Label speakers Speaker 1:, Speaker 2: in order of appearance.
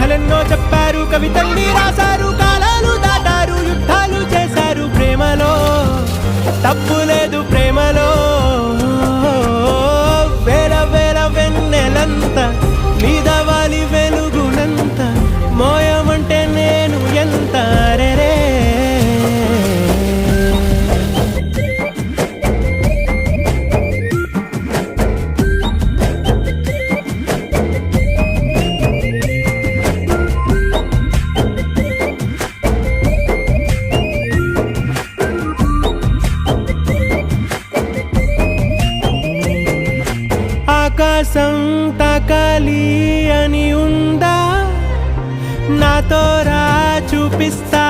Speaker 1: కథలెన్నో చెప్పారు, కవితల్ని రాశారు, కాలాలు దాటారు, యుద్ధాలు చేశారు. ప్రేమలో తప్పు లేదు, ప్రేమలో వేల వేల వెన్నెలంత మీద వాలి వెలుగునంత మోయమంటే నేను ఎంత రే. ఆకాశం తాకాలి అని ఉందా, నాతో రా చూపిస్తా